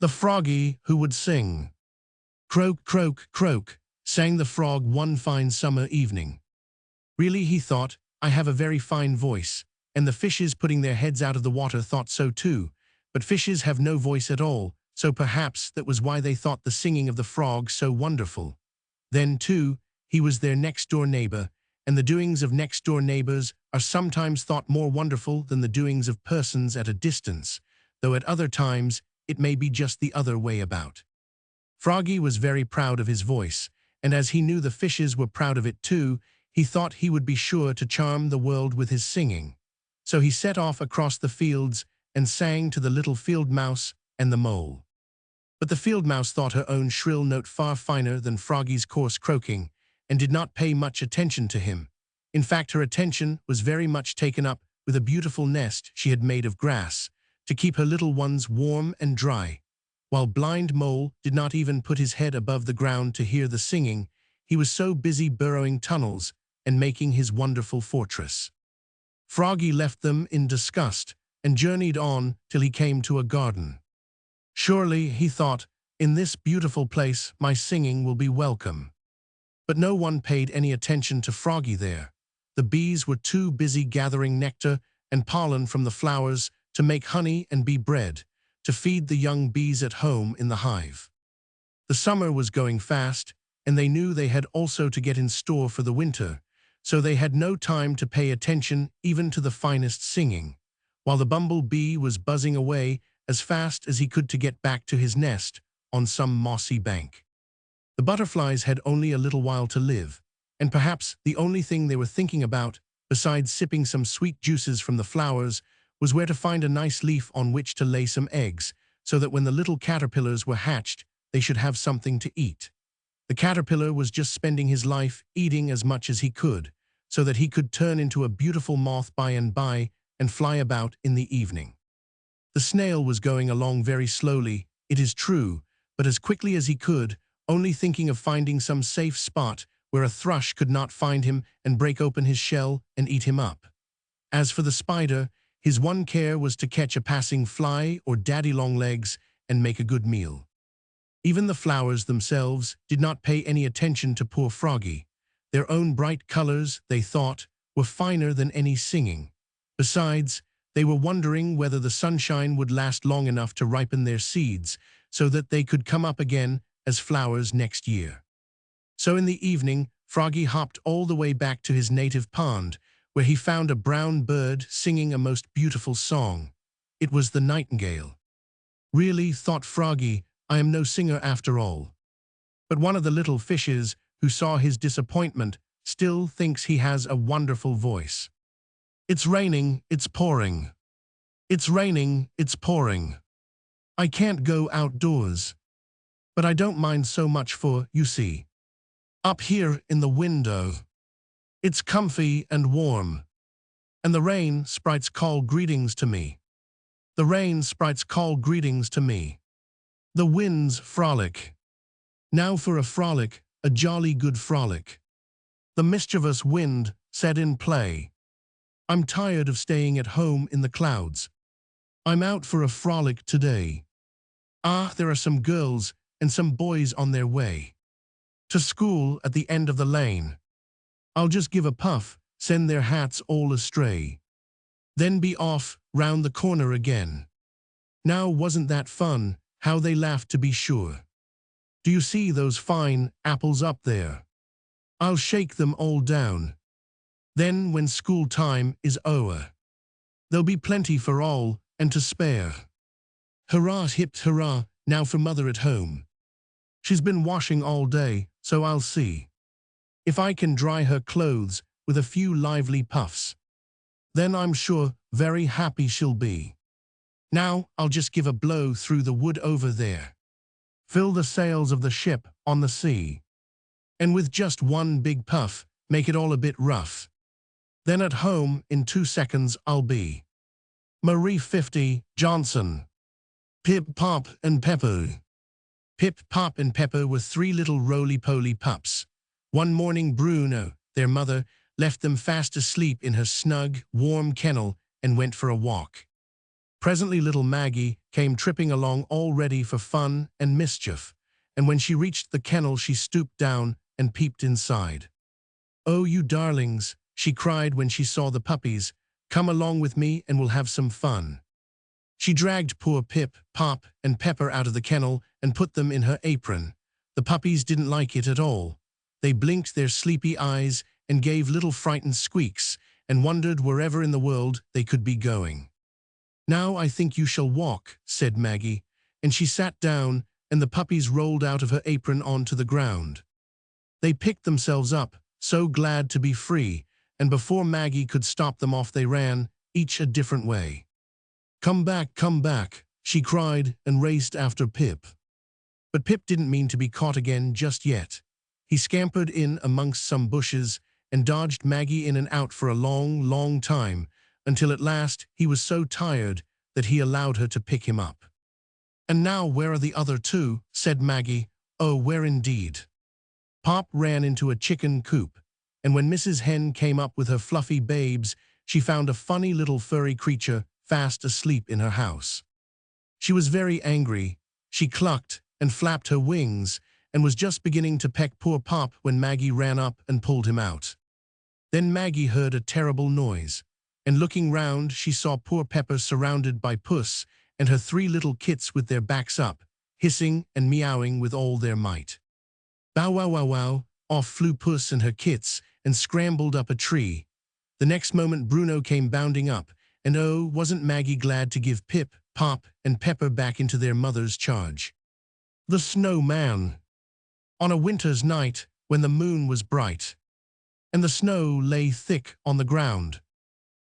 The froggy who would sing. Croak, croak, croak, sang the frog one fine summer evening. Really, he thought, I have a very fine voice, and the fishes putting their heads out of the water thought so too, but fishes have no voice at all, so perhaps that was why they thought the singing of the frog so wonderful. Then, too, he was their next-door neighbor, and the doings of next-door neighbors are sometimes thought more wonderful than the doings of persons at a distance, though at other times it may be just the other way about. Froggy was very proud of his voice, and as he knew the fishes were proud of it too, he thought he would be sure to charm the world with his singing. So he set off across the fields and sang to the little field mouse and the mole. But the field mouse thought her own shrill note far finer than Froggy's coarse croaking, and did not pay much attention to him. In fact, her attention was very much taken up with a beautiful nest she had made of grass, to keep her little ones warm and dry. While blind Mole did not even put his head above the ground to hear the singing, he was so busy burrowing tunnels and making his wonderful fortress. Froggy left them in disgust and journeyed on till he came to a garden. Surely, he thought, in this beautiful place my singing will be welcome. But no one paid any attention to Froggy there. The bees were too busy gathering nectar and pollen from the flowers to make honey and bee bread, to feed the young bees at home in the hive. The summer was going fast, and they knew they had also to get in store for the winter, so they had no time to pay attention even to the finest singing, while the bumblebee was buzzing away as fast as he could to get back to his nest on some mossy bank. The butterflies had only a little while to live, and perhaps the only thing they were thinking about, besides sipping some sweet juices from the flowers, was where to find a nice leaf on which to lay some eggs, so that when the little caterpillars were hatched, they should have something to eat. The caterpillar was just spending his life eating as much as he could, so that he could turn into a beautiful moth by and by and fly about in the evening. The snail was going along very slowly, it is true, but as quickly as he could, only thinking of finding some safe spot where a thrush could not find him and break open his shell and eat him up. As for the spider, his one care was to catch a passing fly or daddy-long-legs and make a good meal. Even the flowers themselves did not pay any attention to poor Froggy. Their own bright colors, they thought, were finer than any singing. Besides, they were wondering whether the sunshine would last long enough to ripen their seeds so that they could come up again as flowers next year. So in the evening, Froggy hopped all the way back to his native pond, where he found a brown bird singing a most beautiful song. It was the nightingale. Really, thought Froggy, I am no singer after all. But one of the little fishes, who saw his disappointment, still thinks he has a wonderful voice. It's raining, it's pouring. It's raining, it's pouring. I can't go outdoors. But I don't mind so much for, you see, up here in the window. It's comfy and warm. And the rain sprites call greetings to me. The rain sprites call greetings to me. The winds frolic. Now for a frolic, a jolly good frolic. The mischievous wind set in play. I'm tired of staying at home in the clouds. I'm out for a frolic today. Ah, there are some girls and some boys on their way to school at the end of the lane. I'll just give a puff, send their hats all astray, then be off round the corner again. Now wasn't that fun, how they laughed to be sure. Do you see those fine apples up there? I'll shake them all down. Then when school time is o'er, there'll be plenty for all and to spare. Hurrah, hip hurrah, now for mother at home. She's been washing all day, so I'll see if I can dry her clothes with a few lively puffs. Then I'm sure very happy she'll be. Now I'll just give a blow through the wood over there, fill the sails of the ship on the sea, and with just one big puff, make it all a bit rough. Then at home in 2 seconds I'll be. Marie 50, Johnson. Pip, Pop, and Pepper. Pip, Pop, and Pepper were 3 little roly-poly pups. One morning Bruno, their mother, left them fast asleep in her snug, warm kennel and went for a walk. Presently little Maggie came tripping along all ready for fun and mischief, and when she reached the kennel she stooped down and peeped inside. "Oh, you darlings," she cried when she saw the puppies, "come along with me and we'll have some fun." She dragged poor Pip, Pop, and Pepper out of the kennel and put them in her apron. The puppies didn't like it at all. They blinked their sleepy eyes and gave little frightened squeaks and wondered wherever in the world they could be going. "Now I think you shall walk," said Maggie, and she sat down and the puppies rolled out of her apron onto the ground. They picked themselves up, so glad to be free, and before Maggie could stop them off they ran, each a different way. Come back," she cried and raced after Pip. But Pip didn't mean to be caught again just yet. He scampered in amongst some bushes and dodged Maggie in and out for a long, long time, until at last he was so tired that he allowed her to pick him up. "And now where are the other two?" said Maggie. "Oh, where indeed?" Pop ran into a chicken coop, and when Mrs. Hen came up with her fluffy babes, she found a funny little furry creature fast asleep in her house. She was very angry. She clucked and flapped her wings and was just beginning to peck poor Pop when Maggie ran up and pulled him out. Then Maggie heard a terrible noise, and looking round she saw poor Pepper surrounded by Puss and her 3 little kits with their backs up, hissing and meowing with all their might. Bow wow wow wow, off flew Puss and her kits and scrambled up a tree. The next moment Bruno came bounding up, and oh, wasn't Maggie glad to give Pip, Pop, and Pepper back into their mother's charge. The snowman. On a winter's night, when the moon was bright, and the snow lay thick on the ground,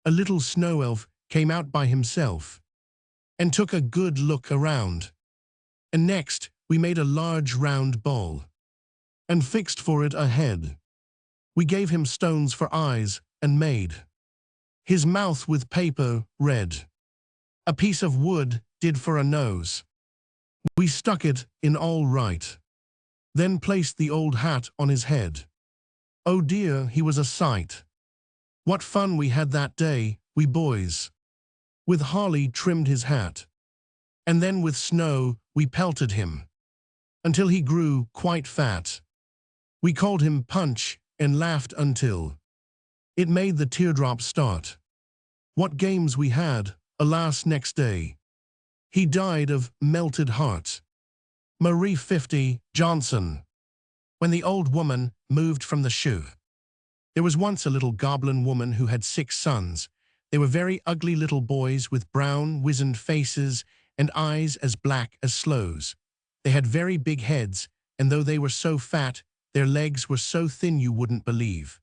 a little snow elf came out by himself, and took a good look around. And next we made a large round bowl, and fixed for it a head. We gave him stones for eyes, and made his mouth with paper red. A piece of wood did for a nose. We stuck it in all right, then placed the old hat on his head. Oh dear, he was a sight. What fun we had that day, we boys. With holly trimmed his hat, and then with snow we pelted him, until he grew quite fat. We called him Punch and laughed until it made the teardrops start. What games we had, alas, next day. He died of melted heart. Marie 50, Johnson. When the old woman moved from the shoe. There was once a little goblin woman who had 6 sons. They were very ugly little boys with brown, wizened faces and eyes as black as sloes. They had very big heads, and though they were so fat, their legs were so thin you wouldn't believe.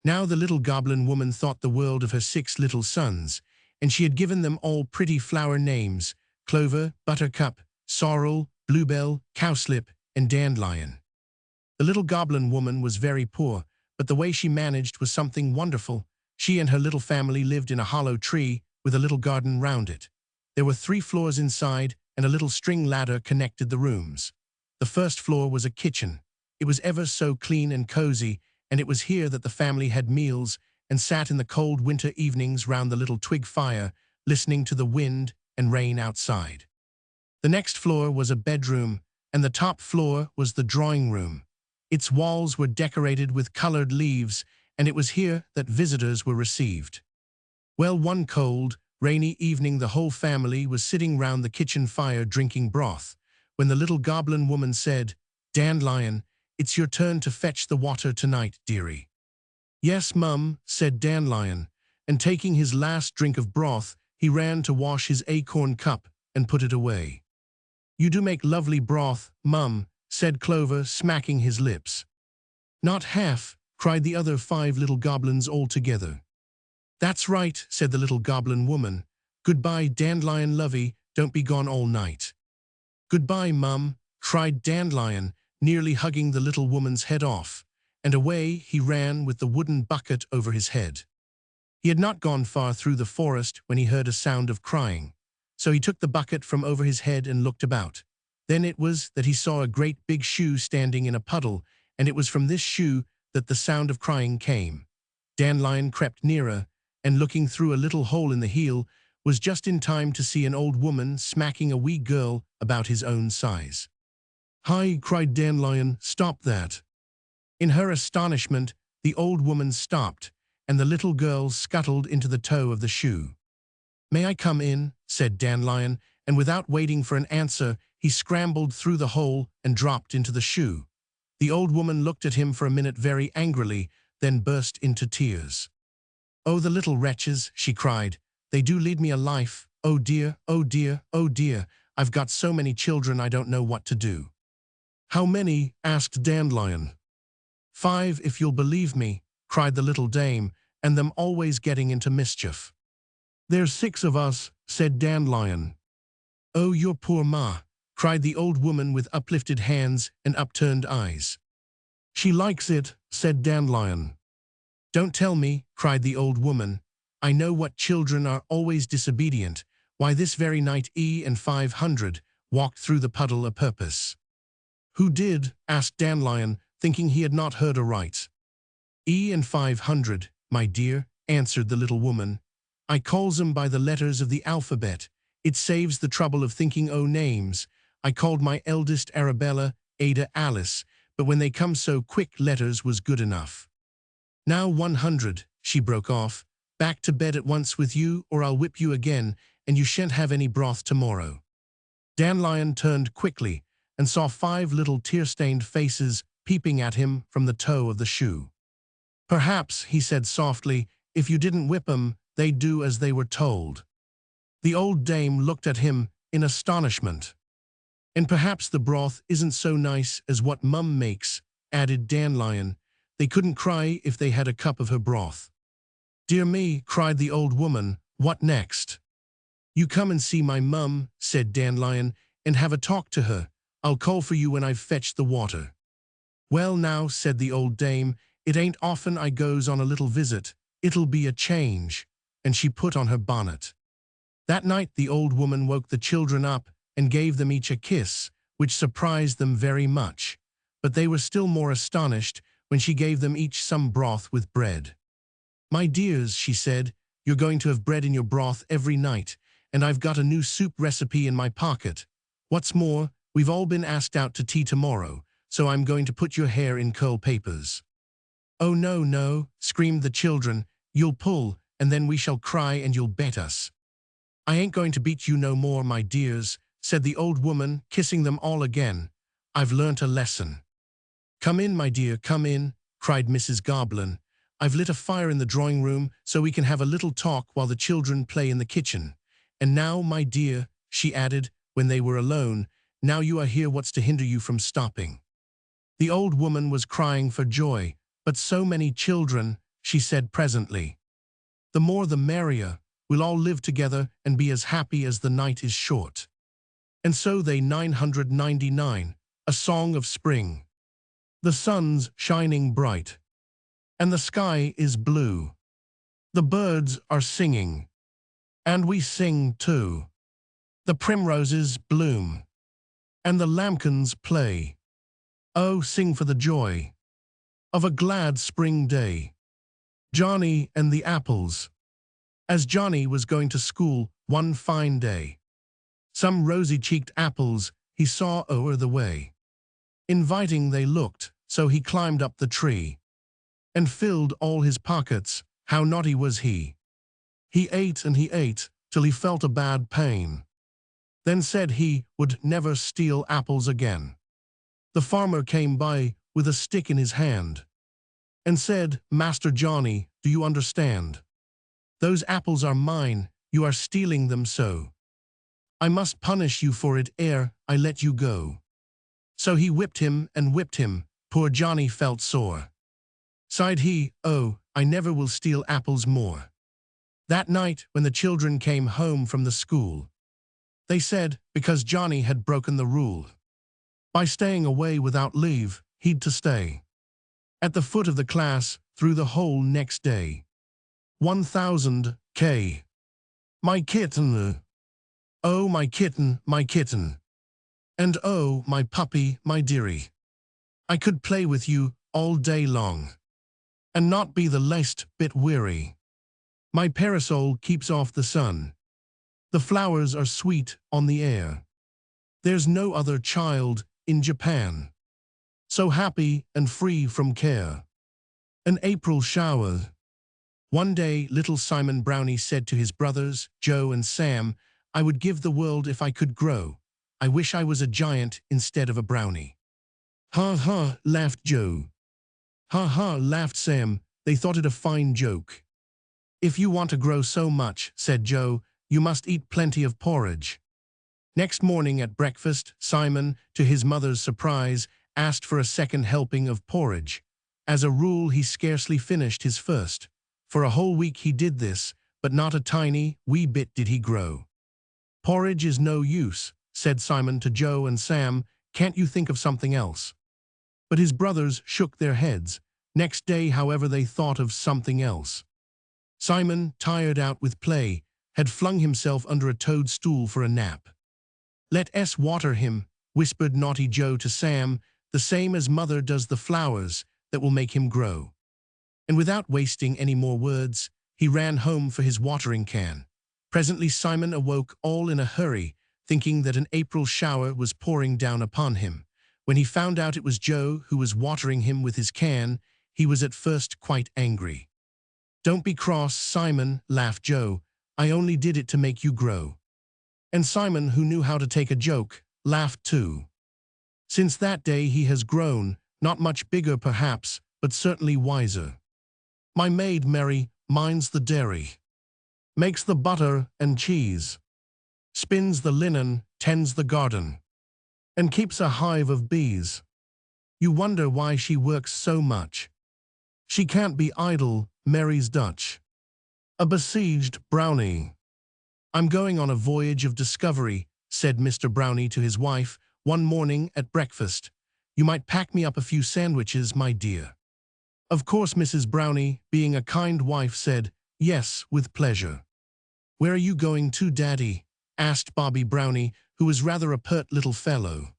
Now the little goblin woman thought the world of her 6 little sons, and she had given them all pretty flower names: Clover, Buttercup, Sorrel, Bluebell, Cowslip, and Dandelion. The little goblin woman was very poor, but the way she managed was something wonderful. She and her little family lived in a hollow tree with a little garden round it. There were 3 floors inside, and a little string ladder connected the rooms. The first floor was a kitchen. It was ever so clean and cozy, and it was here that the family had meals and sat in the cold winter evenings round the little twig fire, listening to the wind and rain outside. The next floor was a bedroom, and the top floor was the drawing room. Its walls were decorated with colored leaves, and it was here that visitors were received. Well, one cold, rainy evening the whole family was sitting round the kitchen fire drinking broth, when the little goblin woman said, "Dandelion, it's your turn to fetch the water tonight, dearie." "Yes, Mum," said Dandelion, and taking his last drink of broth, he ran to wash his acorn cup and put it away. "You do make lovely broth, Mum," said Clover, smacking his lips. "Not half," cried the other 5 little goblins all together. "That's right," said the little goblin woman. "Goodbye, Dandelion lovey, don't be gone all night." "Goodbye, Mum," cried Dandelion, nearly hugging the little woman's head off, and away he ran with the wooden bucket over his head. He had not gone far through the forest when he heard a sound of crying, so he took the bucket from over his head and looked about. Then it was that he saw a great big shoe standing in a puddle, and it was from this shoe that the sound of crying came. Dandelion crept nearer, and looking through a little hole in the heel, was just in time to see an old woman smacking a wee girl about his own size. "Hi!" cried Dandelion, "stop that!" In her astonishment, the old woman stopped, and the little girl scuttled into the toe of the shoe. "May I come in?" said Dandelion, and without waiting for an answer, he scrambled through the hole and dropped into the shoe. The old woman looked at him for a minute very angrily, then burst into tears. "Oh, the little wretches!" she cried. "They do lead me a life. Oh dear, oh dear, oh dear. I've got so many children I don't know what to do." "How many?" asked Dandelion. "5, if you'll believe me," cried the little dame, "and them always getting into mischief." "There's 6 of us," said Dandelion. "Oh, your poor ma," cried the old woman with uplifted hands and upturned eyes. "She likes it," said Dandelion. "Don't tell me," cried the old woman. "I know what children are always disobedient. Why, this very night and 500 walked through the puddle a purpose." "Who did?" asked Dandelion, thinking he had not heard aright. And 500, my dear," answered the little woman. "I calls 'em by the letters of the alphabet. It saves the trouble of thinking o' names. I called my eldest Arabella, Ada, Alice, but when they come so quick, letters was good enough. Now 100, she broke off, "back to bed at once with you, or I'll whip you again, and you shan't have any broth tomorrow." Dandelion turned quickly and saw 5 little tear-stained faces peeping at him from the toe of the shoe. "Perhaps," he said softly, "if you didn't whip 'em, they'd do as they were told." The old dame looked at him in astonishment. "And perhaps the broth isn't so nice as what Mum makes," added Dandelion. "They couldn't cry if they had a cup of her broth." "Dear me," cried the old woman, "what next?" "You come and see my mum," said Dandelion, "and have a talk to her. I'll call for you when I've fetched the water." "Well now," said the old dame, "it ain't often I goes on a little visit. It'll be a change." And she put on her bonnet. That night the old woman woke the children up and gave them each a kiss, which surprised them very much. But they were still more astonished when she gave them each some broth with bread. "My dears," she said, "you're going to have bread in your broth every night, and I've got a new soup recipe in my pocket. What's more, we've all been asked out to tea tomorrow, so I'm going to put your hair in curl papers." "Oh, no, no," screamed the children. "You'll pull, and then we shall cry and you'll bet us." "I ain't going to beat you no more, my dears," said the old woman, kissing them all again. "I've learnt a lesson." "Come in, my dear, come in," cried Mrs. Goblin. "I've lit a fire in the drawing room so we can have a little talk while the children play in the kitchen. And now, my dear," she added, when they were alone, "now you are here, what's to hinder you from stopping?" The old woman was crying for joy. "But so many children," she said presently. "The more the merrier. We'll all live together and be as happy as the night is short." And so they 999, a song of spring. The sun's shining bright, and the sky is blue. The birds are singing, and we sing too. The primroses bloom, and the lambkins play. Oh, sing for the joy of a glad spring day. Johnny and the apples. As Johnny was going to school one fine day, some rosy-cheeked apples he saw o'er the way. Inviting they looked, so he climbed up the tree, and filled all his pockets. How naughty was he! He ate and he ate, till he felt a bad pain. Then said he would never steal apples again. The farmer came by with a stick in his hand, and said, "Master Johnny, do you understand? Those apples are mine, you are stealing them so. I must punish you for it ere I let you go." So he whipped him and whipped him. Poor Johnny felt sore. Sighed he, "Oh, I never will steal apples more." That night, when the children came home from the school, they said, because Johnny had broken the rule, by staying away without leave, he'd to stay at the foot of the class through the whole next day. 1000 K. My kitten. Oh, my kitten, my kitten. And oh, my puppy, my dearie. I could play with you all day long, and not be the least bit weary. My parasol keeps off the sun, The flowers are sweet on the air. There's no other child in Japan so happy and free from care. An April shower. One day, little Simon Brownie said to his brothers, Joe and Sam, I would give the world if I could grow. I wish I was a giant instead of a brownie. Ha ha, laughed Joe. Ha ha, laughed Sam. They thought it a fine joke. If you want to grow so much, said Joe, you must eat plenty of porridge. Next morning at breakfast, Simon, to his mother's surprise, asked for a second helping of porridge. As a rule, he scarcely finished his first. For a whole week he did this, but not a tiny, wee bit did he grow. Porridge is no use, said Simon to Joe and Sam. Can't you think of something else? But his brothers shook their heads. Next day, however, they thought of something else. Simon, tired out with play, had flung himself under a toadstool for a nap. Let us water him, whispered naughty Joe to Sam, the same as mother does the flowers that will make him grow. And without wasting any more words, he ran home for his watering can. Presently Simon awoke all in a hurry, thinking that an April shower was pouring down upon him. When he found out it was Joe who was watering him with his can, he was at first quite angry. Don't be cross, Simon, laughed Joe. I only did it to make you grow. And Simon, who knew how to take a joke, laughed too. Since that day he has grown, not much bigger perhaps, but certainly wiser. My maid Mary minds the dairy, makes the butter and cheese, spins the linen, tends the garden, and keeps a hive of bees. You wonder why she works so much. She can't be idle, Mary's Dutch. A besieged brownie. I'm going on a voyage of discovery, said Mr. Brownie to his wife one morning at breakfast. You might pack me up a few sandwiches, my dear. Of course Mrs. Brownie, being a kind wife, said, yes, with pleasure. Where are you going to, Daddy? Asked Bobby Brownie, who was rather a pert little fellow.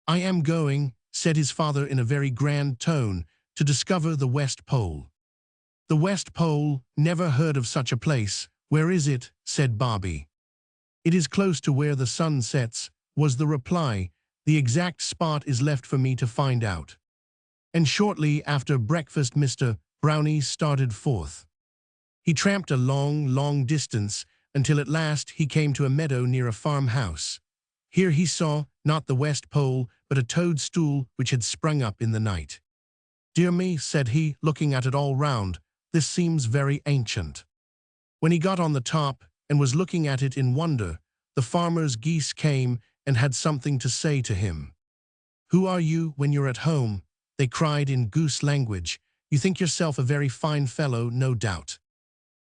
I am going, said his father in a very grand tone, to discover the West Pole. The West Pole? Never heard of such a place. Where is it? Said Bobby. It is close to where the sun sets, was the reply. The exact spot is left for me to find out. And shortly after breakfast Mr. Brownie started forth. He tramped a long, long distance until at last he came to a meadow near a farmhouse. Here he saw, not the West Pole, but a toadstool which had sprung up in the night. Dear me, said he, looking at it all round, this seems very ancient. When he got on the top and was looking at it in wonder, the farmer's geese came and had something to say to him. Who are you when you're at home? They cried in goose language. You think yourself a very fine fellow, no doubt.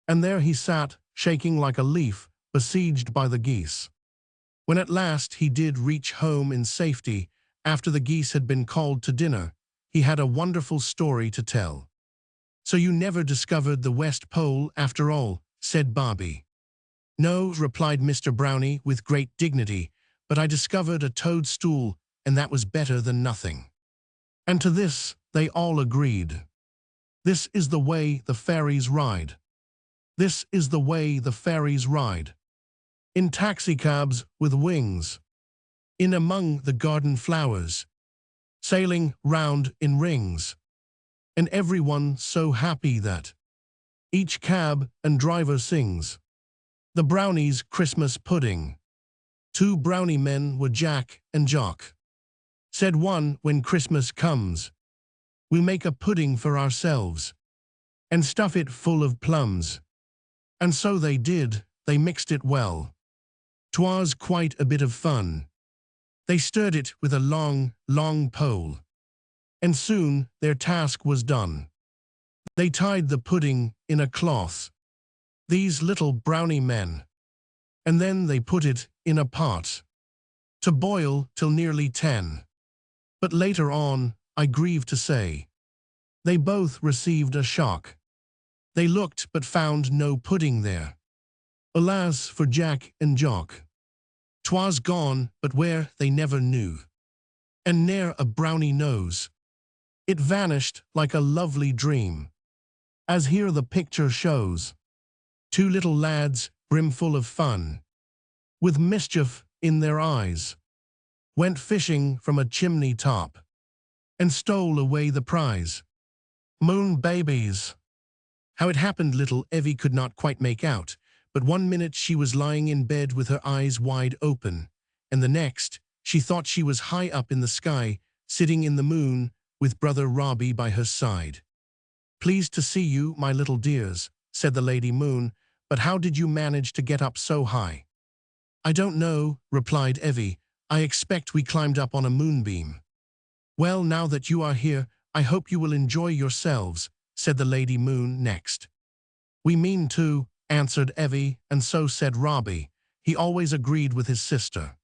And there he sat, shaking like a leaf, besieged by the geese. When at last he did reach home in safety, after the geese had been called to dinner, he had a wonderful story to tell. So you never discovered the West Pole after all, said Bobby. No, replied Mr. Brownie with great dignity, but I discovered a toadstool, and that was better than nothing. And to this they all agreed. This is the way the fairies ride. This is the way the fairies ride. In taxicabs with wings, in among the garden flowers, sailing round in rings, and everyone so happy that each cab and driver sings the brownies' Christmas pudding. Two brownie men were Jack and Jock. Said one, when Christmas comes, we'll make a pudding for ourselves and stuff it full of plums. And so they did, they mixed it well. 'Twas quite a bit of fun. They stirred it with a long, long pole, and soon their task was done. They tied the pudding in a cloth, these little brownie men, and then they put it in a pot to boil till nearly 10. But later on, I grieve to say, they both received a shock. They looked but found no pudding there. Alas for Jack and Jock! 'Twas gone, but where they never knew, and ne'er a brownie knows. It vanished like a lovely dream, as here the picture shows. Two little lads, brimful of fun, with mischief in their eyes, went fishing from a chimney top, and stole away the prize. Moon babies. How it happened little Evie could not quite make out, but one minute she was lying in bed with her eyes wide open, and the next she thought she was high up in the sky, sitting in the moon, with brother Robbie by her side. "Pleased to see you, my little dears," said the Lady Moon, "but how did you manage to get up so high?" "I don't know," replied Evie. "I expect we climbed up on a moonbeam." "Well, now that you are here, I hope you will enjoy yourselves," said the Lady Moon next. "We mean to," answered Evie, and so said Robbie. He always agreed with his sister.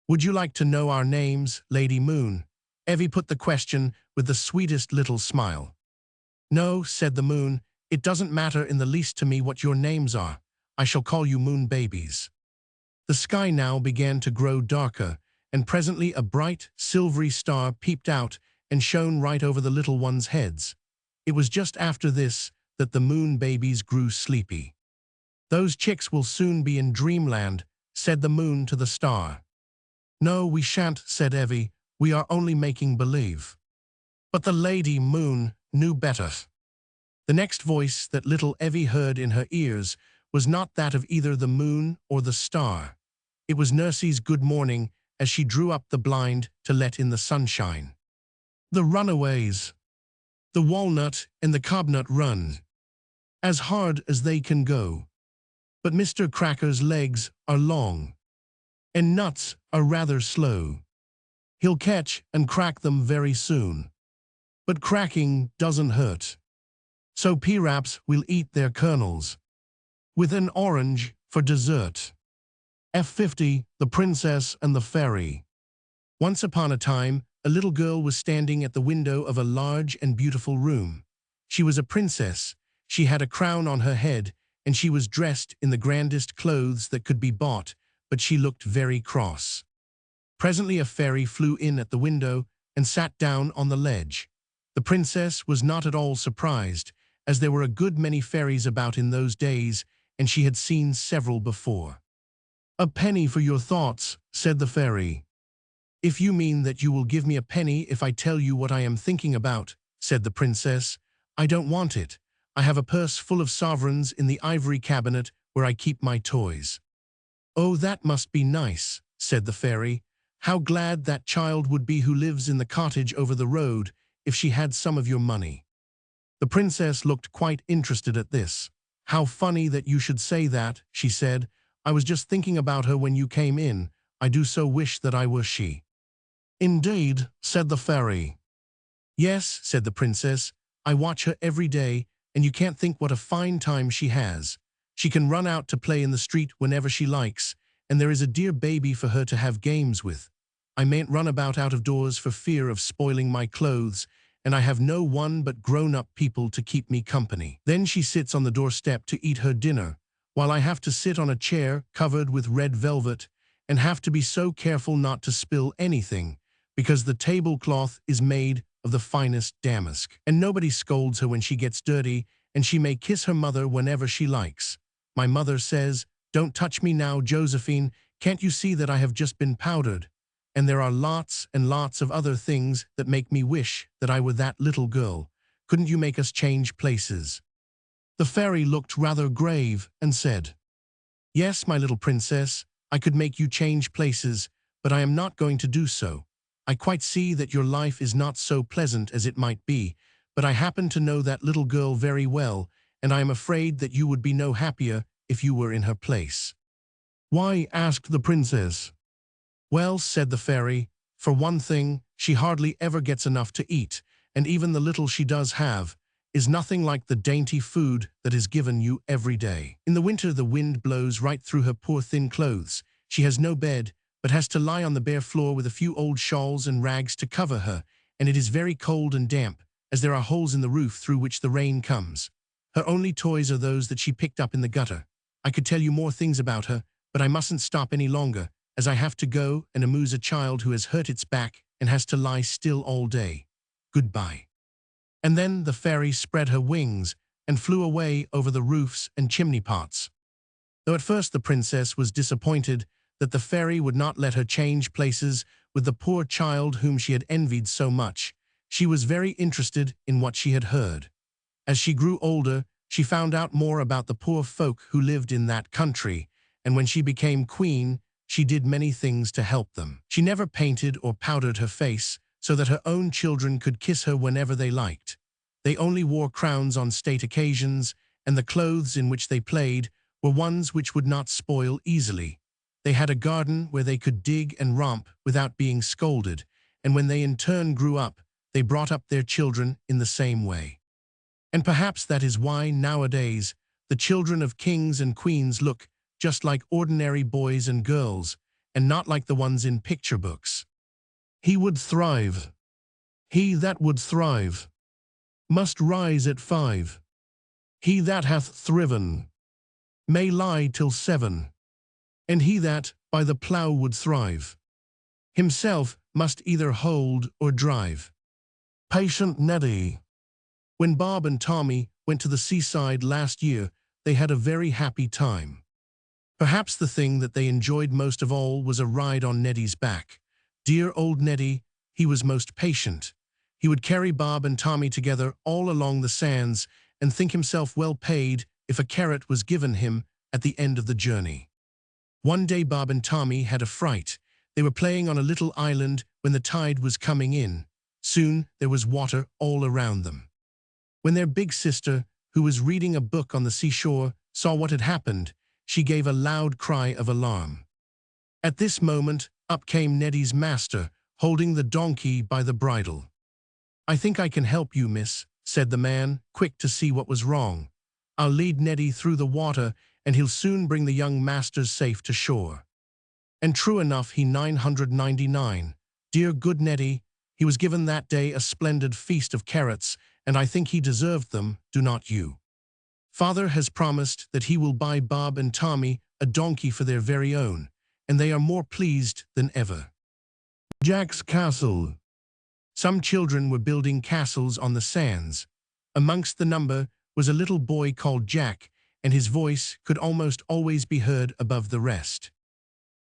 "Would you like to know our names, Lady Moon?" Evie put the question with the sweetest little smile. "No," said the Moon, "it doesn't matter in the least to me what your names are. I shall call you moon babies." The sky now began to grow darker, and presently a bright, silvery star peeped out and shone right over the little ones' heads. It was just after this that the moon babies grew sleepy. "Those chicks will soon be in dreamland," said the moon to the star. "No, we shan't," said Evie. "We are only making believe." But the Lady Moon knew better. The next voice that little Evie heard in her ears was not that of either the moon or the star. It was Nursey's good morning as she drew up the blind to let in the sunshine. "The runaways. The walnut and the cobnut run as hard as they can go. But Mr. Cracker's legs are long, and nuts are rather slow. He'll catch and crack them very soon. But cracking doesn't hurt. So perhaps we'll eat their kernels, with an orange for dessert." F50, The Princess and the Fairy. Once upon a time, a little girl was standing at the window of a large and beautiful room. She was a princess. She had a crown on her head, and she was dressed in the grandest clothes that could be bought, but she looked very cross. Presently a fairy flew in at the window and sat down on the ledge. The princess was not at all surprised, as there were a good many fairies about in those days, and she had seen several before. "A penny for your thoughts," said the fairy. "If you mean that you will give me a penny if I tell you what I am thinking about," said the princess, "I don't want it. I have a purse full of sovereigns in the ivory cabinet where I keep my toys." "Oh, that must be nice," said the fairy. "How glad that child would be who lives in the cottage over the road if she had some of your money." The princess looked quite interested at this. "How funny that you should say that," she said. "I was just thinking about her when you came in. I do so wish that I were she." "Indeed," said the fairy. "Yes," said the princess. "I watch her every day, and you can't think what a fine time she has. She can run out to play in the street whenever she likes, and there is a dear baby for her to have games with. I mayn't run about out of doors for fear of spoiling my clothes, and I have no one but grown-up people to keep me company. Then she sits on the doorstep to eat her dinner, while I have to sit on a chair covered with red velvet, and have to be so careful not to spill anything, because the tablecloth is made of the finest damask. And nobody scolds her when she gets dirty, and she may kiss her mother whenever she likes. My mother says, 'Don't touch me now, Josephine. Can't you see that I have just been powdered?' And there are lots and lots of other things that make me wish that I were that little girl. Couldn't you make us change places?" The fairy looked rather grave and said, "Yes, my little princess, I could make you change places, but I am not going to do so. I quite see that your life is not so pleasant as it might be, but I happen to know that little girl very well, and I am afraid that you would be no happier if you were in her place." "Why?" asked the princess. "Well," said the fairy, "for one thing, she hardly ever gets enough to eat, and even the little she does have is nothing like the dainty food that is given you every day. In the winter the wind blows right through her poor thin clothes. She has no bed, but has to lie on the bare floor with a few old shawls and rags to cover her, and it is very cold and damp, as there are holes in the roof through which the rain comes. Her only toys are those that she picked up in the gutter. I could tell you more things about her, but I mustn't stop any longer, as I have to go and amuse a child who has hurt its back and has to lie still all day. Goodbye." And then the fairy spread her wings and flew away over the roofs and chimney pots. Though at first the princess was disappointed, that the fairy would not let her change places with the poor child whom she had envied so much. She was very interested in what she had heard. As she grew older, she found out more about the poor folk who lived in that country, and when she became queen, she did many things to help them. She never painted or powdered her face so that her own children could kiss her whenever they liked. They only wore crowns on state occasions, and the clothes in which they played were ones which would not spoil easily. They had a garden where they could dig and romp without being scolded, and when they in turn grew up, they brought up their children in the same way. And perhaps that is why nowadays the children of kings and queens look just like ordinary boys and girls, and not like the ones in picture books. He would thrive. He that would thrive must rise at 5. He that hath thriven may lie till 7. And he that by the plough would thrive himself must either hold or drive. Patient Neddy. When Bob and Tommy went to the seaside last year, they had a very happy time. Perhaps the thing that they enjoyed most of all was a ride on Neddy's back. Dear old Neddy, he was most patient. He would carry Bob and Tommy together all along the sands and think himself well paid if a carrot was given him at the end of the journey. One day Bob and Tommy had a fright. They were playing on a little island when the tide was coming in. Soon there was water all around them. When their big sister, who was reading a book on the seashore, saw what had happened, she gave a loud cry of alarm. At this moment, up came Neddy's master, holding the donkey by the bridle. "I think I can help you, miss," said the man, quick to see what was wrong. "I'll lead Neddy through the water, and he'll soon bring the young masters safe to shore." And true enough, he 999. Dear good Neddy, he was given that day a splendid feast of carrots, and I think he deserved them, do not you? Father has promised that he will buy Bob and Tommy a donkey for their very own, and they are more pleased than ever. Jack's Castle. Some children were building castles on the sands. Amongst the number was a little boy called Jack, and his voice could almost always be heard above the rest.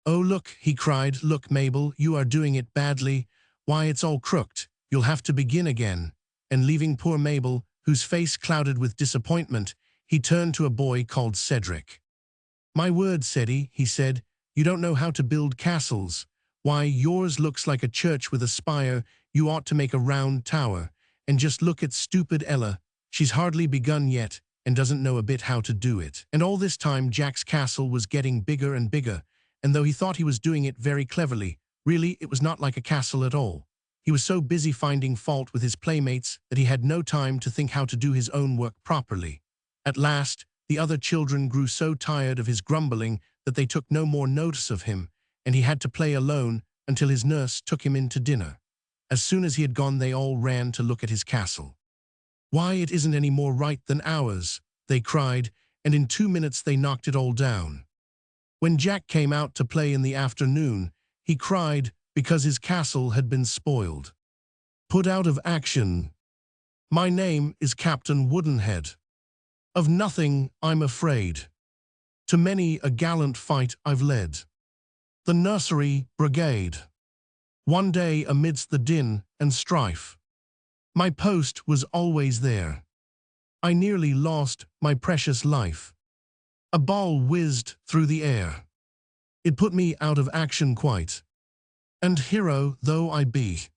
"Oh, look," he cried, "look, Mabel, you are doing it badly. Why, it's all crooked. You'll have to begin again." And leaving poor Mabel, whose face clouded with disappointment, he turned to a boy called Cedric. "My word, Ceddy," he said, "you don't know how to build castles. Why, yours looks like a church with a spire. You ought to make a round tower. And just look at stupid Ella. She's hardly begun yet, and doesn't know a bit how to do it." And all this time Jack's castle was getting bigger and bigger, and though he thought he was doing it very cleverly, really it was not like a castle at all. He was so busy finding fault with his playmates that he had no time to think how to do his own work properly. At last, the other children grew so tired of his grumbling that they took no more notice of him, and he had to play alone until his nurse took him in to dinner. As soon as he had gone, they all ran to look at his castle. "Why, it isn't any more right than ours," they cried, and in 2 minutes they knocked it all down. When Jack came out to play in the afternoon, he cried because his castle had been spoiled. Put out of action. My name is Captain Woodenhead. Of nothing I'm afraid. To many a gallant fight I've led. The nursery brigade. One day amidst the din and strife, my post was always there. I nearly lost my precious life. A ball whizzed through the air. It put me out of action quite. And hero though I be,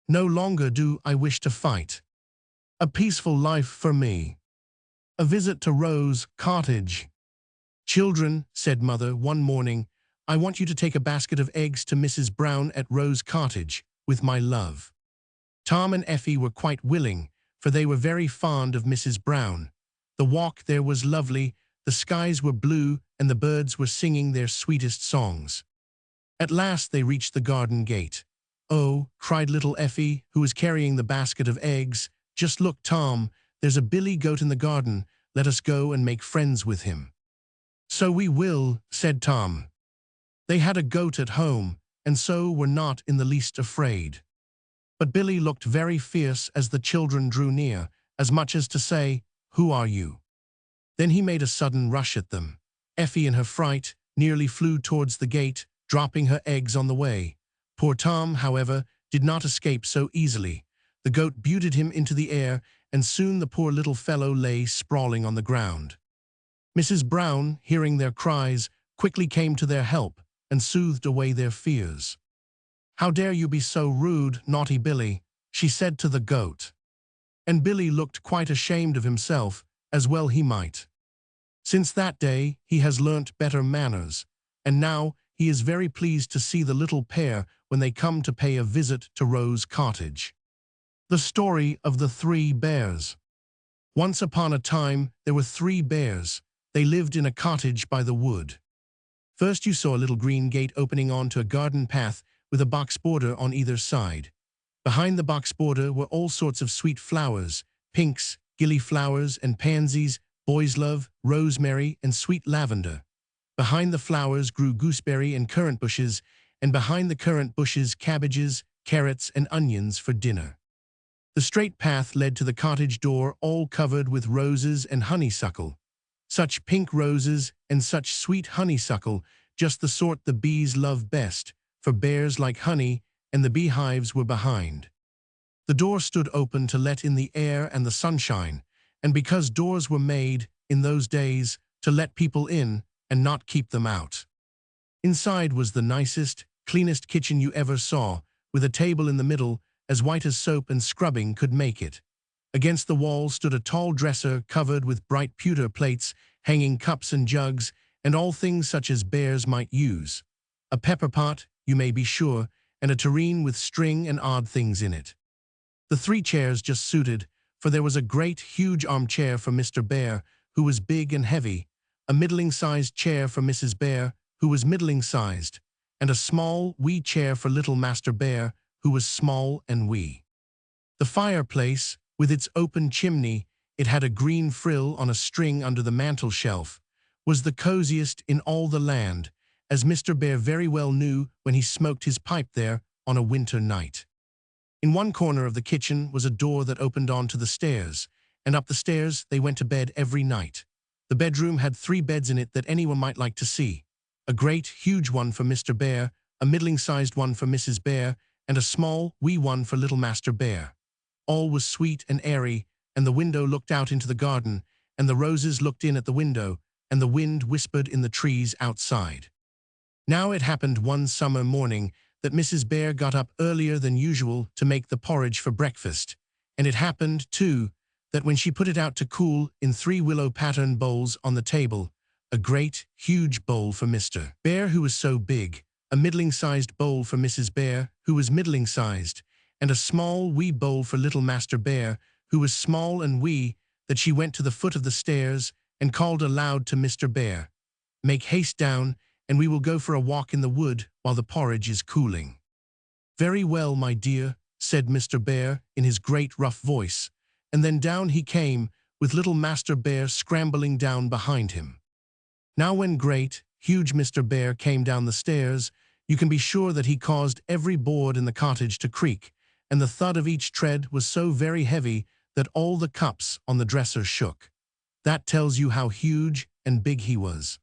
no longer do I wish to fight. A peaceful life for me. A visit to Rose Cottage. "Children," said Mother one morning, "I want you to take a basket of eggs to Mrs. Brown at Rose Cottage, with my love." Tom and Effie were quite willing, for they were very fond of Mrs. Brown. The walk there was lovely, the skies were blue, and the birds were singing their sweetest songs. At last they reached the garden gate. "Oh," cried little Effie, who was carrying the basket of eggs, "just look, Tom, there's a billy goat in the garden. Let us go and make friends with him." "So we will," said Tom. They had a goat at home, and so were not in the least afraid. But Billy looked very fierce as the children drew near, as much as to say, "Who are you?" Then he made a sudden rush at them. Effie, in her fright, nearly flew towards the gate, dropping her eggs on the way. Poor Tom, however, did not escape so easily. The goat butted him into the air, and soon the poor little fellow lay sprawling on the ground. Mrs. Brown, hearing their cries, quickly came to their help and soothed away their fears. "How dare you be so rude, naughty Billy?" she said to the goat. And Billy looked quite ashamed of himself, as well he might. Since that day, he has learnt better manners, and now he is very pleased to see the little pair when they come to pay a visit to Rose Cottage. The story of the 3 bears. Once upon a time, there were 3 bears. They lived in a cottage by the wood. First you saw a little green gate opening onto a garden path with a box border on either side. Behind the box border were all sorts of sweet flowers, pinks, gillyflowers and pansies, boy's love, rosemary and sweet lavender. Behind the flowers grew gooseberry and currant bushes, and behind the currant bushes cabbages, carrots and onions for dinner. The straight path led to the cottage door, all covered with roses and honeysuckle. Such pink roses and such sweet honeysuckle, just the sort the bees love best, for bears like honey, and the beehives were behind. The door stood open to let in the air and the sunshine, and because doors were made, in those days, to let people in and not keep them out. Inside was the nicest, cleanest kitchen you ever saw, with a table in the middle, as white as soap and scrubbing could make it. Against the wall stood a tall dresser covered with bright pewter plates, hanging cups and jugs, and all things such as bears might use. A pepper pot, you may be sure, and a tureen with string and odd things in it. The 3 chairs just suited, for there was a great, huge armchair for Mr. Bear, who was big and heavy, a middling-sized chair for Mrs. Bear, who was middling-sized, and a small, wee chair for little Master Bear, who was small and wee. The fireplace, with its open chimney, it had a green frill on a string under the mantel shelf, was the coziest in all the land, as Mr. Bear very well knew when he smoked his pipe there on a winter night. In one corner of the kitchen was a door that opened onto the stairs, and up the stairs they went to bed every night. The bedroom had 3 beds in it that anyone might like to see. A great, huge one for Mr. Bear, a middling-sized one for Mrs. Bear, and a small, wee one for little Master Bear. All was sweet and airy, and the window looked out into the garden, and the roses looked in at the window, and the wind whispered in the trees outside. Now it happened one summer morning that Mrs. Bear got up earlier than usual to make the porridge for breakfast, and it happened, too, that when she put it out to cool in 3 willow pattern bowls on the table, a great, huge bowl for Mr. Bear, who was so big, a middling-sized bowl for Mrs. Bear, who was middling-sized, and a small, wee bowl for little Master Bear, who was small and wee, that she went to the foot of the stairs and called aloud to Mr. Bear, "Make haste down, and we will go for a walk in the wood while the porridge is cooling." "Very well, my dear," said Mr. Bear in his great rough voice, and then down he came, with little Master Bear scrambling down behind him. Now when great, huge Mr. Bear came down the stairs, you can be sure that he caused every board in the cottage to creak, and the thud of each tread was so very heavy that all the cups on the dresser shook. That tells you how huge and big he was.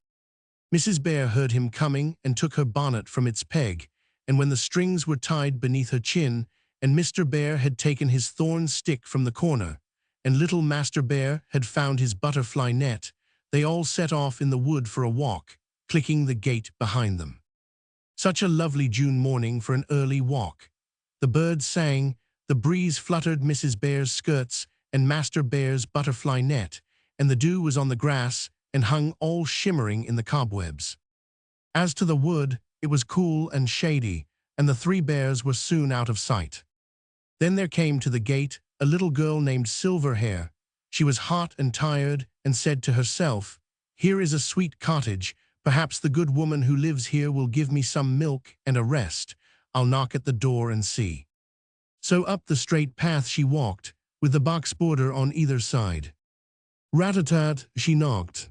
Mrs. Bear heard him coming and took her bonnet from its peg, and when the strings were tied beneath her chin, and Mr. Bear had taken his thorn stick from the corner, and little Master Bear had found his butterfly net, they all set off in the wood for a walk, clicking the gate behind them. Such a lovely June morning for an early walk. The birds sang, the breeze fluttered Mrs. Bear's skirts and Master Bear's butterfly net, and the dew was on the grass and hung all shimmering in the cobwebs. As to the wood, it was cool and shady, and the 3 bears were soon out of sight. Then there came to the gate a little girl named Silverhair. She was hot and tired, and said to herself, "Here is a sweet cottage. Perhaps the good woman who lives here will give me some milk and a rest. I'll knock at the door and see." So up the straight path she walked, with the box border on either side. Rat-a-tat, she knocked.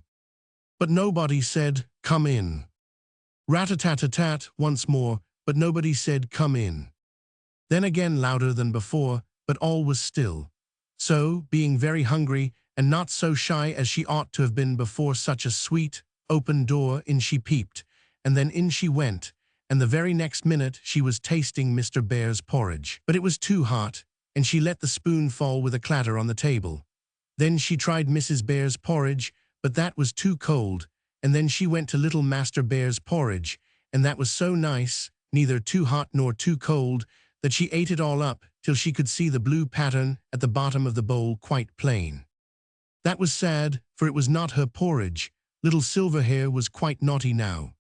But nobody said, "Come in." Rat-a-tat-a-tat once more, but nobody said, "Come in." Then again louder than before, but all was still. So, being very hungry, and not so shy as she ought to have been before such a sweet, open door, in she peeped, and then in she went, and the very next minute she was tasting Mr. Bear's porridge. But it was too hot, and she let the spoon fall with a clatter on the table. Then she tried Mrs. Bear's porridge, but that was too cold, and then she went to little Master Bear's porridge, and that was so nice, neither too hot nor too cold, that she ate it all up till she could see the blue pattern at the bottom of the bowl quite plain. That was sad, for it was not her porridge. Little Silverhair was quite naughty now.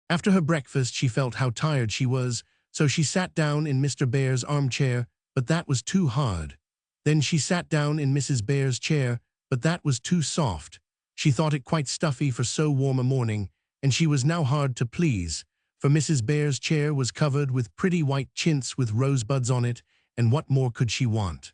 After her breakfast she felt how tired she was, so she sat down in Mr. Bear's armchair, but that was too hard. Then she sat down in Mrs. Bear's chair, but that was too soft. She thought it quite stuffy for so warm a morning, and she was now hard to please, for Mrs. Bear's chair was covered with pretty white chintz with rosebuds on it, and what more could she want?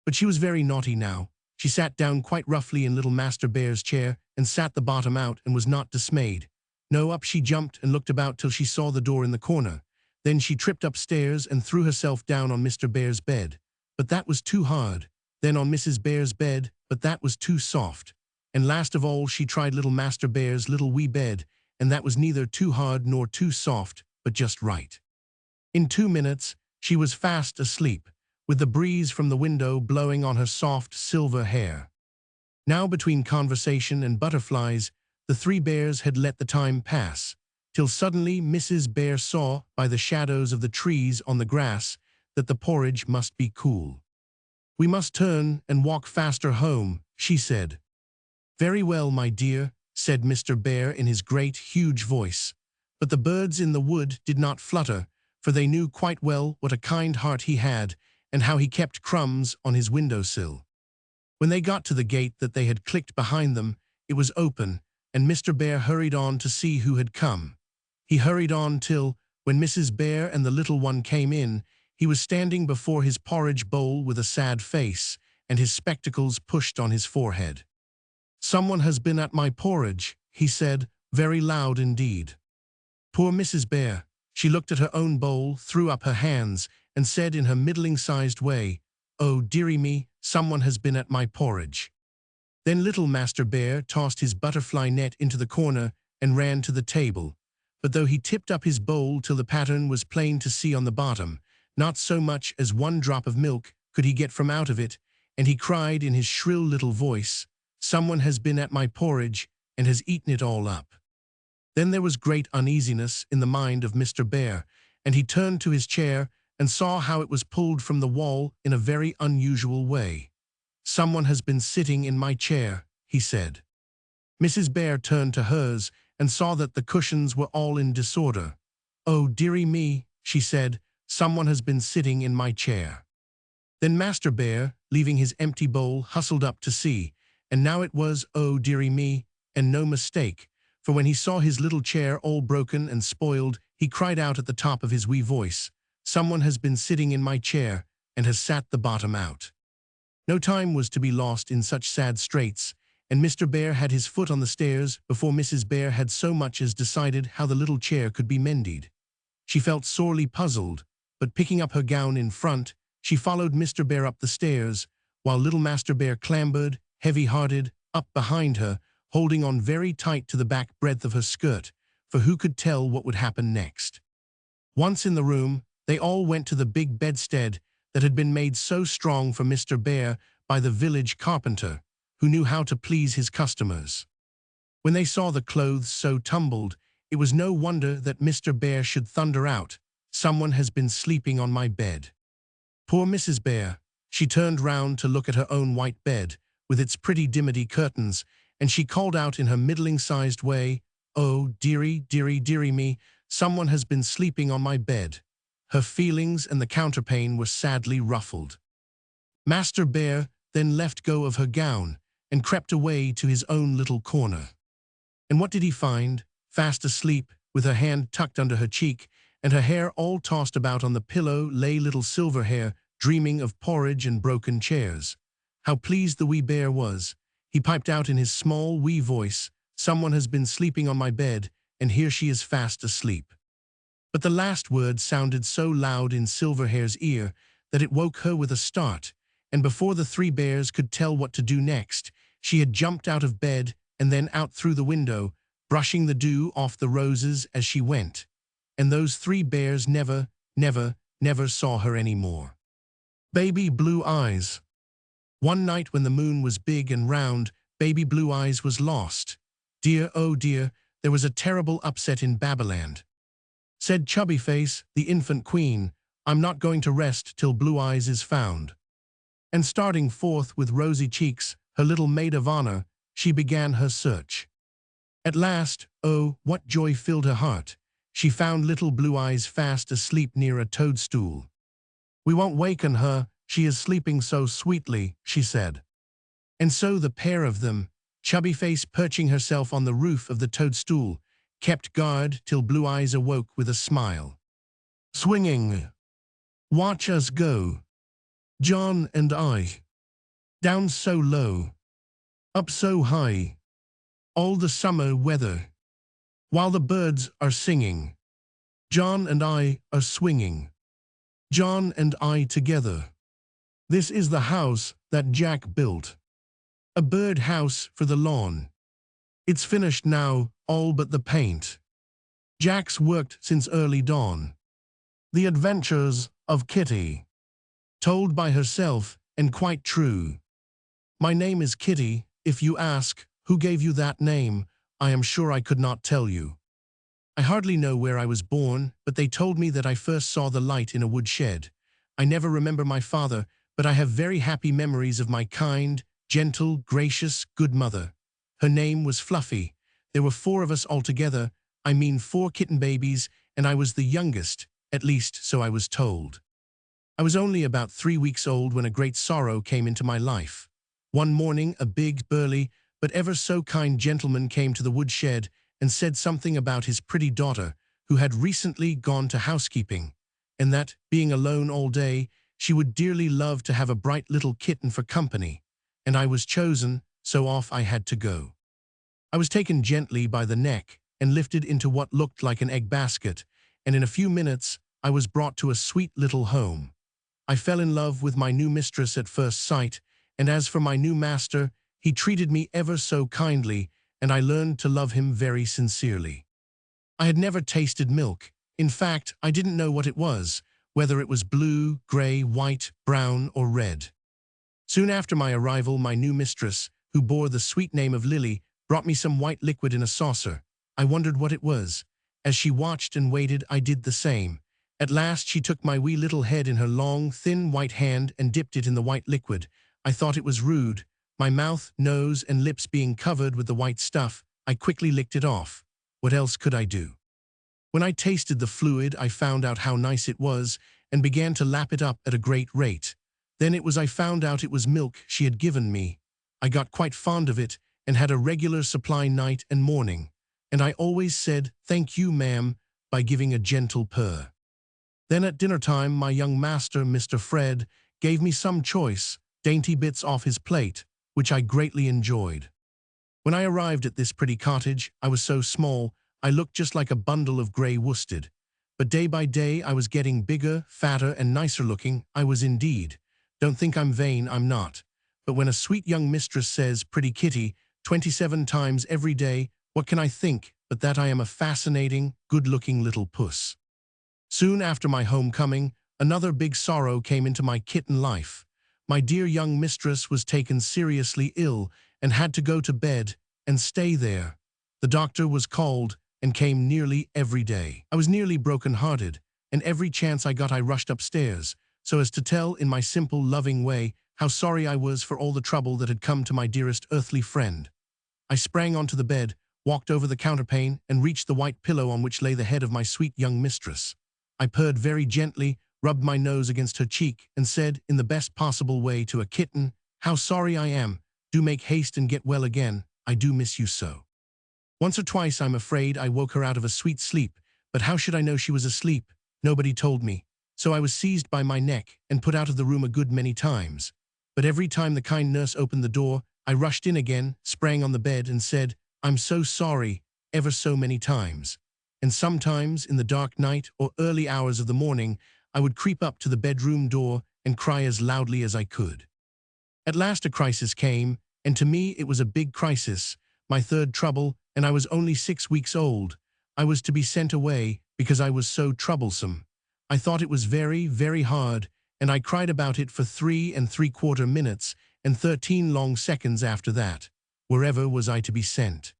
But she was very naughty now. She sat down quite roughly in little Master Bear's chair, and sat the bottom out, and was not dismayed. No, up she jumped and looked about till she saw the door in the corner. Then she tripped upstairs and threw herself down on Mr. Bear's bed. But that was too hard. Then on Mrs. Bear's bed, but that was too soft. And last of all she tried little Master Bear's little wee bed, and that was neither too hard nor too soft, but just right. In 2 minutes she was fast asleep, with the breeze from the window blowing on her soft silver hair. Now between conversation and butterflies, the 3 bears had let the time pass, till suddenly Mrs. Bear saw, by the shadows of the trees on the grass, that the porridge must be cool. "We must turn and walk faster home," she said. "Very well, my dear," said Mr. Bear in his great, huge voice. But the birds in the wood did not flutter, for they knew quite well what a kind heart he had, and how he kept crumbs on his window-sill. When they got to the gate that they had clicked behind them, it was open, and Mr. Bear hurried on to see who had come. He hurried on till, when Mrs. Bear and the little one came in, he was standing before his porridge bowl with a sad face, and his spectacles pushed on his forehead. "Someone has been at my porridge," he said, very loud indeed. Poor Mrs. Bear! She looked at her own bowl, threw up her hands, and said in her middling-sized way, "Oh, dearie me, someone has been at my porridge." Then little Master Bear tossed his butterfly net into the corner and ran to the table. But though he tipped up his bowl till the pattern was plain to see on the bottom, not so much as 1 drop of milk could he get from out of it, and he cried in his shrill little voice, "Someone has been at my porridge and has eaten it all up." Then there was great uneasiness in the mind of Mr. Bear, and he turned to his chair and saw how it was pulled from the wall in a very unusual way. "Someone has been sitting in my chair," he said. Mrs. Bear turned to hers and saw that the cushions were all in disorder. "Oh, dearie me," she said, "someone has been sitting in my chair." Then Master Bear, leaving his empty bowl, hustled up to see, and now it was, oh, dearie me, and no mistake, for when he saw his little chair all broken and spoiled, he cried out at the top of his wee voice, "Someone has been sitting in my chair and has sat the bottom out." No time was to be lost in such sad straits, and Mr. Bear had his foot on the stairs before Mrs. Bear had so much as decided how the little chair could be mended. She felt sorely puzzled, but picking up her gown in front, she followed Mr. Bear up the stairs, while little Master Bear clambered, heavy-hearted, up behind her, holding on very tight to the back breadth of her skirt, for who could tell what would happen next? Once in the room, they all went to the big bedstead that had been made so strong for Mr. Bear by the village carpenter, who knew how to please his customers. When they saw the clothes so tumbled, it was no wonder that Mr. Bear should thunder out, "Someone has been sleeping on my bed." Poor Mrs. Bear! She turned round to look at her own white bed, with its pretty dimity curtains, and she called out in her middling-sized way, "Oh, dearie, dearie, dearie me, someone has been sleeping on my bed." Her feelings and the counterpane were sadly ruffled. Master Bear then left go of her gown and crept away to his own little corner. And what did he find? Fast asleep, with her hand tucked under her cheek, and her hair all tossed about on the pillow, lay little Silverhair, dreaming of porridge and broken chairs. How pleased the wee bear was! He piped out in his small, wee voice, "Someone has been sleeping on my bed, and here she is fast asleep." But the last word sounded so loud in Silverhair's ear that it woke her with a start, and before the 3 bears could tell what to do next, she had jumped out of bed and then out through the window, brushing the dew off the roses as she went, and those three bears never, never, never saw her anymore. Baby Blue Eyes. One night when the moon was big and round, Baby Blue Eyes was lost. Dear, oh dear, there was a terrible upset in Babyland. Said Chubby Face, the infant queen, I'm not going to rest till Blue Eyes is found. And starting forth with rosy cheeks, her little maid of honor, she began her search. At last, oh, what joy filled her heart! She found little Blue Eyes fast asleep near a toadstool. We won't waken her, she is sleeping so sweetly, she said. And so the pair of them, Chubby Face perching herself on the roof of the toadstool, kept guard till Blue Eyes awoke with a smile. Swinging. Watch us go. John and I. Down so low. Up so high. All the summer weather. While the birds are singing. John and I are swinging. John and I together. This is the house that Jack built. A bird house for the lawn. It's finished now, all but the paint. Jack's worked since early dawn. The Adventures of Kitty. Told by herself, and quite true. My name is Kitty. If you ask, who gave you that name, I am sure I could not tell you. I hardly know where I was born, but they told me that I first saw the light in a woodshed. I never remember my father, but I have very happy memories of my kind, gentle, gracious, good mother. Her name was Fluffy. There were 4 of us altogether, I mean 4 kitten babies, and I was the youngest, at least so I was told. I was only about 3 weeks old when a great sorrow came into my life. One morning, a big, burly, but ever so kind gentleman came to the woodshed and said something about his pretty daughter, who had recently gone to housekeeping, and that, being alone all day, she would dearly love to have a bright little kitten for company, and I was chosen, so off I had to go. I was taken gently by the neck and lifted into what looked like an egg basket, and in a few minutes I was brought to a sweet little home. I fell in love with my new mistress at first sight, and as for my new master, he treated me ever so kindly, and I learned to love him very sincerely. I had never tasted milk. In fact, I didn't know what it was, whether it was blue, gray, white, brown, or red. Soon after my arrival, my new mistress, who bore the sweet name of Lily, brought me some white liquid in a saucer. I wondered what it was. As she watched and waited, I did the same. At last she took my wee little head in her long, thin white hand and dipped it in the white liquid. I thought it was rude. My mouth, nose, and lips being covered with the white stuff, I quickly licked it off. What else could I do? When I tasted the fluid, I found out how nice it was and began to lap it up at a great rate. Then I found out it was milk she had given me. I got quite fond of it and had a regular supply night and morning. And I always said, "Thank you, ma'am," by giving a gentle purr. Then at dinner time, my young master, Mr. Fred, gave me some choice, dainty bits off his plate, which I greatly enjoyed. When I arrived at this pretty cottage, I was so small, I looked just like a bundle of grey worsted. But day by day I was getting bigger, fatter, and nicer looking, I was indeed. Don't think I'm vain, I'm not. But when a sweet young mistress says, "Pretty Kitty," 27 times every day, what can I think but that I am a fascinating, good-looking little puss? Soon after my homecoming, another big sorrow came into my kitten life. My dear young mistress was taken seriously ill and had to go to bed and stay there. The doctor was called and came nearly every day. I was nearly broken-hearted, and every chance I got I rushed upstairs, so as to tell in my simple, loving way how sorry I was for all the trouble that had come to my dearest earthly friend. I sprang onto the bed, walked over the counterpane, and reached the white pillow on which lay the head of my sweet young mistress. I purred very gently, rubbed my nose against her cheek, and said, in the best possible way to a kitten, "How sorry I am. Do make haste and get well again. I do miss you so." Once or twice, I'm afraid, I woke her out of a sweet sleep, but how should I know she was asleep? Nobody told me. So I was seized by my neck and put out of the room a good many times. But every time the kind nurse opened the door, I rushed in again, sprang on the bed, and said, "I'm so sorry," ever so many times. And sometimes, in the dark night or early hours of the morning, I would creep up to the bedroom door and cry as loudly as I could. At last a crisis came, and to me it was a big crisis. My third trouble and I was only 6 weeks old. I was to be sent away because I was so troublesome. I thought it was very, very hard, and I cried about it for 3¾ minutes and 13 long seconds after that. Wherever was I to be sent?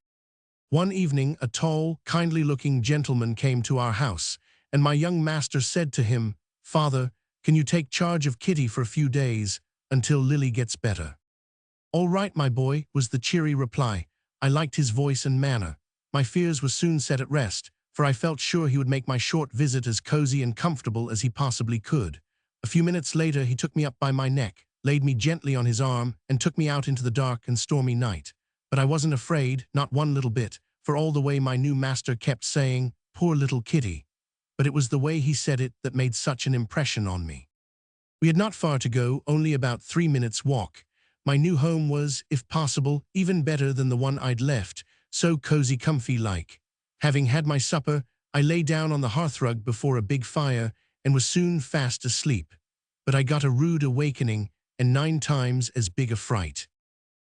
One evening, a tall, kindly-looking gentleman came to our house, and my young master said to him, "Father, can you take charge of Kitty for a few days, until Lily gets better?" "All right, my boy," was the cheery reply. I liked his voice and manner. My fears were soon set at rest, for I felt sure he would make my short visit as cozy and comfortable as he possibly could. A few minutes later, he took me up by my neck, laid me gently on his arm, and took me out into the dark and stormy night. But I wasn't afraid, not one little bit, for all the way my new master kept saying, "Poor little Kitty." But it was the way he said it that made such an impression on me. We had not far to go, only about 3 minutes' walk. My new home was, if possible, even better than the one I'd left, so cozy comfy like. Having had my supper, I lay down on the hearthrug before a big fire and was soon fast asleep. But I got a rude awakening and 9 times as big a fright.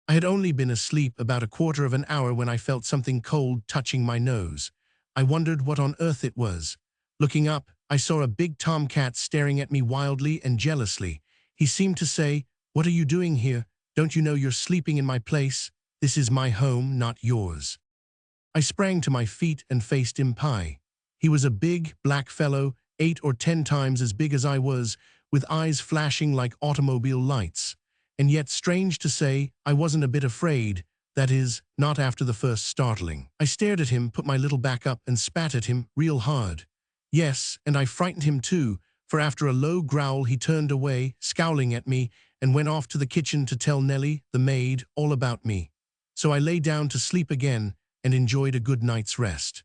I had only been asleep about a quarter of an hour when I felt something cold touching my nose. I wondered what on earth it was. Looking up, I saw a big tomcat staring at me wildly and jealously. He seemed to say, "What are you doing here? Don't you know you're sleeping in my place? This is my home, not yours." I sprang to my feet and faced Impai. He was a big, black fellow, 8 or 10 times as big as I was, with eyes flashing like automobile lights. And yet, strange to say, I wasn't a bit afraid, that is, not after the first startling. I stared at him, put my little back up, and spat at him real hard. Yes, and I frightened him too, for after a low growl he turned away, scowling at me, and went off to the kitchen to tell Nellie, the maid, all about me. So I lay down to sleep again and enjoyed a good night's rest.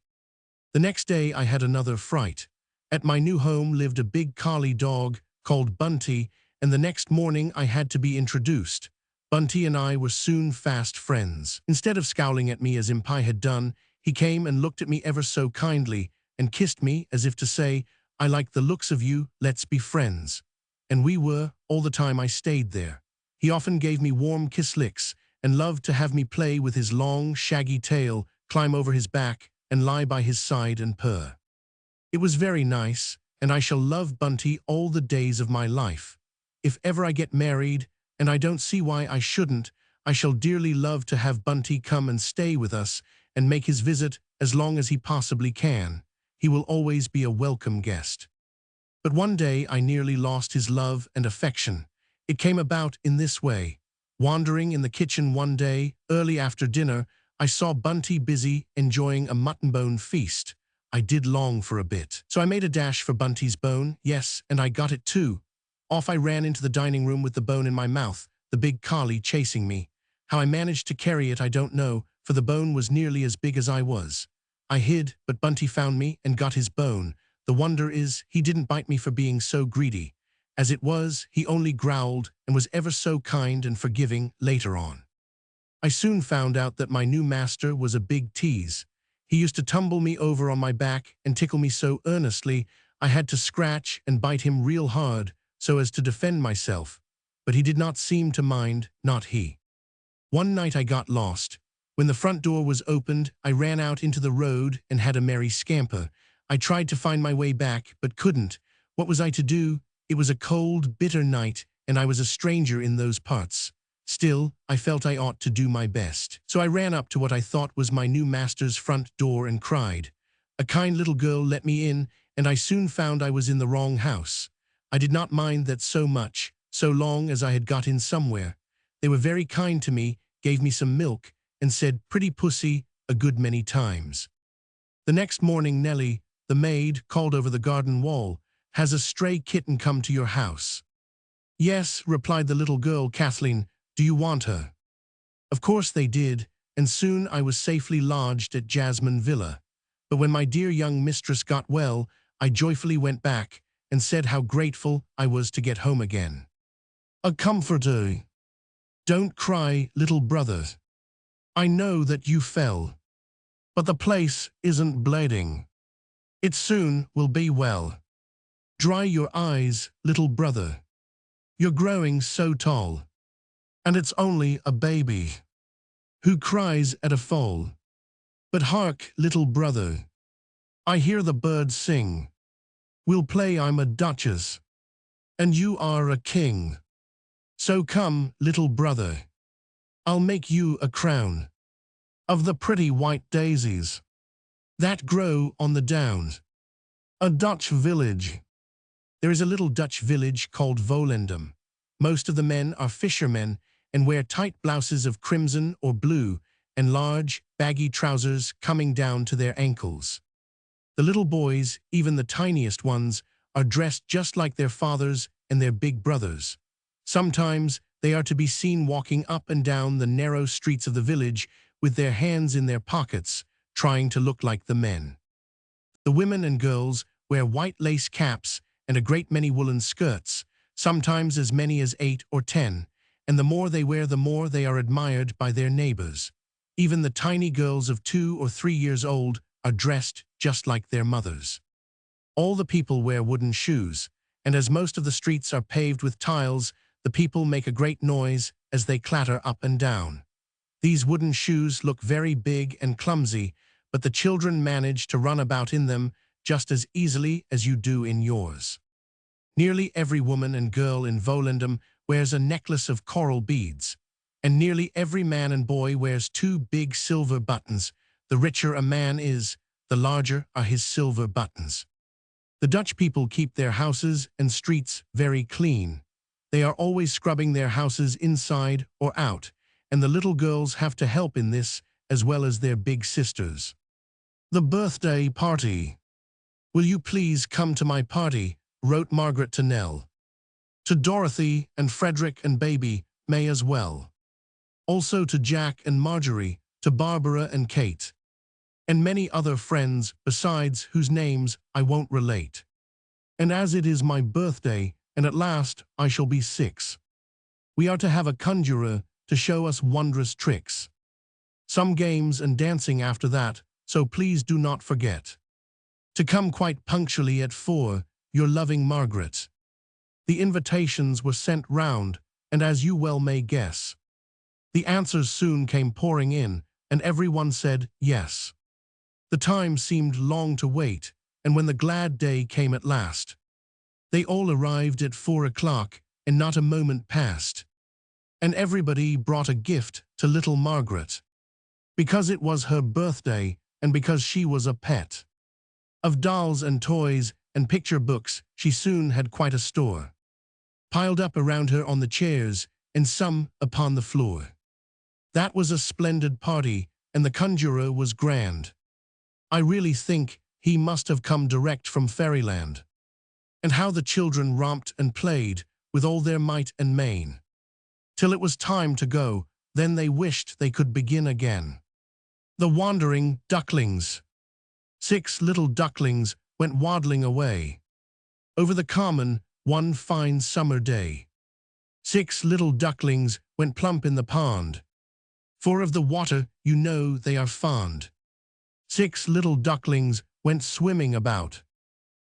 The next day I had another fright. At my new home lived a big collie dog called Bunty, and the next morning I had to be introduced. Bunty and I were soon fast friends. Instead of scowling at me as Impai had done, he came and looked at me ever so kindly and kissed me as if to say, "I like the looks of you, let's be friends." And we were, all the time I stayed there. He often gave me warm kiss licks and loved to have me play with his long, shaggy tail, climb over his back, and lie by his side and purr. It was very nice, and I shall love Bunty all the days of my life. If ever I get married, and I don't see why I shouldn't, I shall dearly love to have Bunty come and stay with us and make his visit as long as he possibly can. He will always be a welcome guest. But one day I nearly lost his love and affection. It came about in this way. Wandering in the kitchen one day, early after dinner, I saw Bunty busy enjoying a mutton bone feast. I did long for a bit. So I made a dash for Bunty's bone, yes, and I got it too. Off I ran into the dining room with the bone in my mouth, the big collie chasing me. How I managed to carry it I don't know, for the bone was nearly as big as I was. I hid, but Bunty found me and got his bone. The wonder is, he didn't bite me for being so greedy. As it was, he only growled and was ever so kind and forgiving later on. I soon found out that my new master was a big tease. He used to tumble me over on my back and tickle me so earnestly I had to scratch and bite him real hard so as to defend myself. But he did not seem to mind, not he. One night I got lost. When the front door was opened, I ran out into the road and had a merry scamper. I tried to find my way back, but couldn't. What was I to do? It was a cold, bitter night, and I was a stranger in those parts. Still, I felt I ought to do my best. So I ran up to what I thought was my new master's front door and cried. A kind little girl let me in, and I soon found I was in the wrong house. I did not mind that so much, so long as I had got in somewhere. They were very kind to me, gave me some milk, and said, "Pretty pussy," a good many times. The next morning Nellie, the maid, called over the garden wall, "Has a stray kitten come to your house?" "Yes," replied the little girl, Kathleen. "Do you want her?" Of course they did, and soon I was safely lodged at Jasmine Villa. But when my dear young mistress got well, I joyfully went back and said how grateful I was to get home again. A comforter. Don't cry, little brother. I know that you fell, but the place isn't bleeding. It soon will be well. Dry your eyes, little brother. You're growing so tall, and it's only a baby who cries at a fall. But hark, little brother, I hear the birds sing. We'll play I'm a duchess, and you are a king. So come, little brother, I'll make you a crown of the pretty white daisies that grow on the downs. A Dutch village. There is a little Dutch village called Volendam. Most of the men are fishermen and wear tight blouses of crimson or blue and large, baggy trousers coming down to their ankles. The little boys, even the tiniest ones, are dressed just like their fathers and their big brothers. Sometimes they are to be seen walking up and down the narrow streets of the village with their hands in their pockets, trying to look like the men. The women and girls wear white lace caps and a great many woolen skirts, sometimes as many as 8 or 10, and the more they wear, the more they are admired by their neighbors. Even the tiny girls of 2 or 3 years old are dressed just like their mothers. All the people wear wooden shoes, and as most of the streets are paved with tiles, the people make a great noise as they clatter up and down. These wooden shoes look very big and clumsy, but the children manage to run about in them just as easily as you do in yours. Nearly every woman and girl in Volendam wears a necklace of coral beads, and nearly every man and boy wears 2 big silver buttons. The richer a man is, the larger are his silver buttons. The Dutch people keep their houses and streets very clean. They are always scrubbing their houses inside or out, and the little girls have to help in this as well as their big sisters. The birthday party. Will you please come to my party, wrote Margaret to Nell. To Dorothy and Frederick and Baby may as well. Also to Jack and Marjorie, to Barbara and Kate, and many other friends besides whose names I won't relate. And as it is my birthday, and at last I shall be 6, we are to have a conjurer to show us wondrous tricks. Some games and dancing after that, so please do not forget to come quite punctually at 4, your loving Margaret. The invitations were sent round, and as you well may guess, the answers soon came pouring in, and everyone said yes. The time seemed long to wait, and when the glad day came at last, they all arrived at 4 o'clock, and not a moment passed. And everybody brought a gift to little Margaret, because it was her birthday, and because she was a pet. Of dolls and toys and picture books she soon had quite a store, piled up around her on the chairs, and some upon the floor. That was a splendid party, and the conjurer was grand. I really think he must have come direct from fairyland. And how the children romped and played with all their might and main, till it was time to go, then they wished they could begin again. The wandering ducklings. 6 little ducklings went waddling away over the common one fine summer day. 6 little ducklings went plump in the pond, for of the water you know they are fond. 6 little ducklings went swimming about,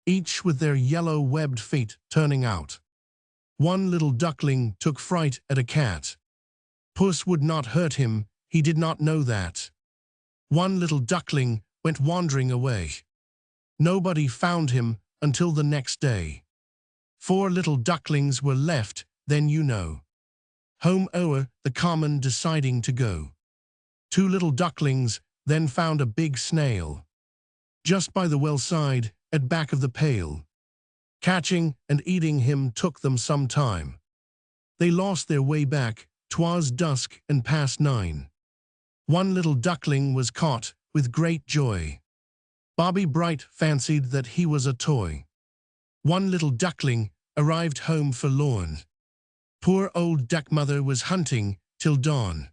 each with their yellow webbed feet turning out. 1 little duckling took fright at a cat. Puss would not hurt him, he did not know that. 1 little duckling went wandering away. Nobody found him until the next day. 4 little ducklings were left, then you know, home o'er the common deciding to go. 2 little ducklings then found a big snail, just by the well side, at back of the pail. Catching and eating him took them some time. They lost their way back, 'twas dusk and past 9. 1 little duckling was caught with great joy. Bobby Bright fancied that he was a toy. 1 little duckling arrived home forlorn. Poor old duckmother was hunting till dawn.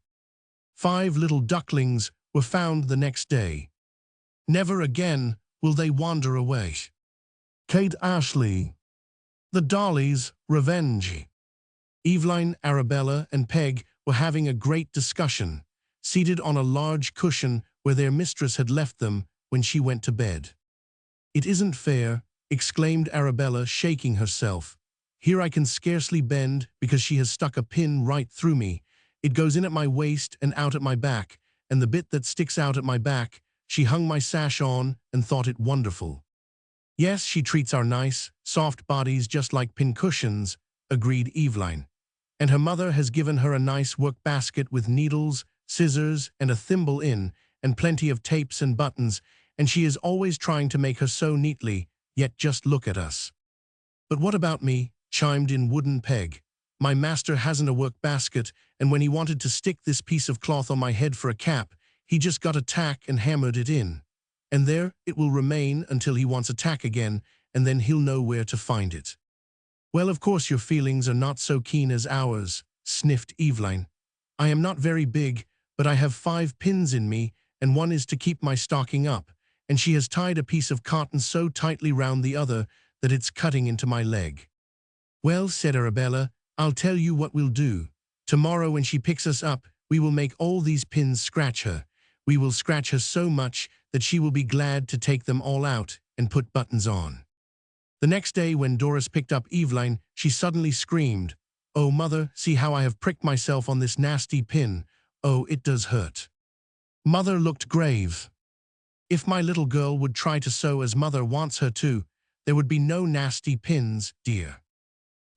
5 little ducklings were found the next day. Never again will they wander away. Kate Ashley. The Dollies' Revenge. Eveline, Arabella, and Peg were having a great discussion, seated on a large cushion where their mistress had left them when she went to bed. "It isn't fair," exclaimed Arabella, shaking herself. "Here I can scarcely bend because she has stuck a pin right through me. It goes in at my waist and out at my back, and the bit that sticks out at my back she hung my sash on and thought it wonderful. Yes, she treats our nice, soft bodies just like pincushions, agreed Eveline. And her mother has given her a nice work basket with needles, scissors, and a thimble in, and plenty of tapes and buttons, and she is always trying to make her sew neatly, yet just look at us. But what about me? Chimed in Wooden Peg. My master hasn't a work basket, and when he wanted to stick this piece of cloth on my head for a cap, he just got a tack and hammered it in. And there it will remain until he wants a tack again, and then he'll know where to find it. Well, of course your feelings are not so keen as ours, sniffed Eveline. I am not very big, but I have 5 pins in me, and one is to keep my stocking up, and she has tied a piece of cotton so tightly round the other that it's cutting into my leg. Well, said Arabella, I'll tell you what we'll do. Tomorrow when she picks us up, we will make all these pins scratch her. We will scratch her so much that she will be glad to take them all out and put buttons on. The next day when Doris picked up Eveline, she suddenly screamed, Oh, Mother, see how I have pricked myself on this nasty pin. Oh, it does hurt. Mother looked grave. If my little girl would try to sew as Mother wants her to, there would be no nasty pins, dear.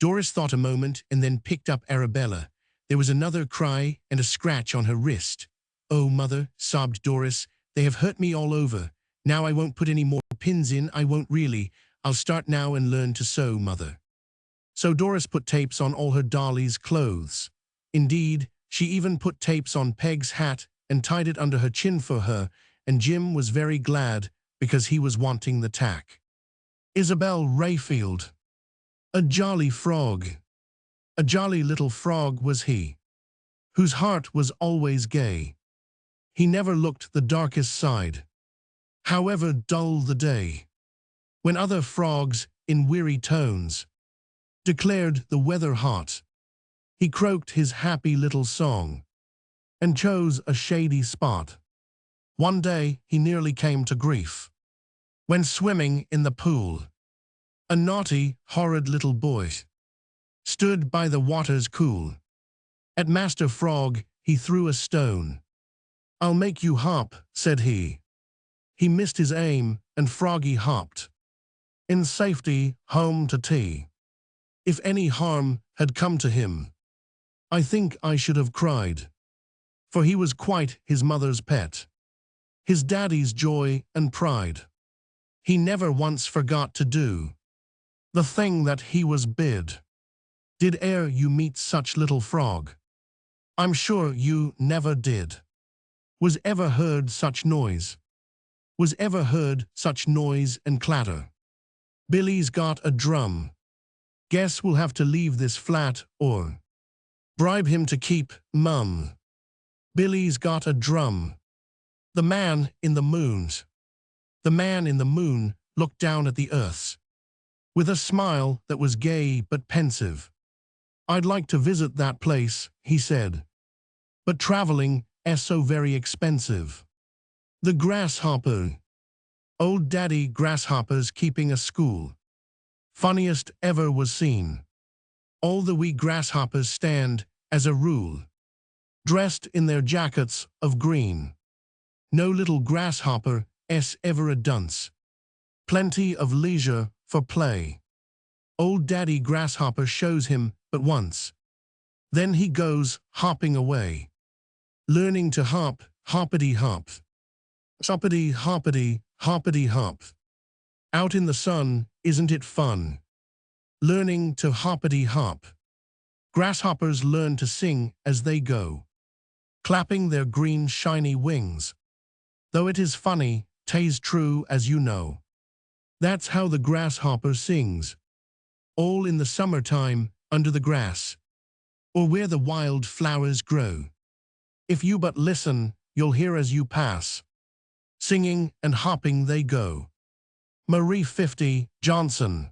Doris thought a moment and then picked up Arabella. There was another cry and a scratch on her wrist. Oh, Mother, sobbed Doris, they have hurt me all over. Now I won't put any more pins in, I won't really. I'll start now and learn to sew, Mother. So Doris put tapes on all her dollies' clothes. Indeed, she even put tapes on Peg's hat and tied it under her chin for her, and Jim was very glad because he was wanting the tack. Isabel Rayfield. A jolly frog. A jolly little frog was he, whose heart was always gay. He never looked the darkest side, however dull the day. When other frogs, in weary tones, declared the weather hot, he croaked his happy little song, and chose a shady spot. One day he nearly came to grief, when swimming in the pool. A naughty, horrid little boy stood by the waters cool. At Master Frog he threw a stone. I'll make you hop, said he. He missed his aim, and Froggy hopped in safety home to tea. If any harm had come to him, I think I should have cried, for he was quite his mother's pet, his daddy's joy and pride. He never once forgot to do the thing that he was bid. Did e'er you meet such little frog? I'm sure you never did. Was ever heard such noise? Was ever heard such noise and clatter? Billy's got a drum. Guess we'll have to leave this flat or bribe him to keep mum. Billy's got a drum. The man in the moons. The man in the moon looked down at the earth with a smile that was gay but pensive. I'd like to visit that place, he said, but traveling is so very expensive. The grasshopper. Old Daddy Grasshopper's keeping a school. Funniest ever was seen. All the wee grasshoppers stand, as a rule, dressed in their jackets of green. No little grasshopper ever a dunce. Plenty of leisure for play. Old Daddy Grasshopper shows him but once. Then he goes hopping away, learning to hop, hoppity hop. Hoppity hoppity, hoppity hop. Out in the sun, isn't it fun? Learning to hoppity hop. Grasshoppers learn to sing as they go, clapping their green shiny wings. Though it is funny, 'tis true as you know. That's how the grasshopper sings. All in the summertime, under the grass, or where the wild flowers grow. If you but listen, you'll hear as you pass. Singing and hopping they go. Marie 50, Johnson.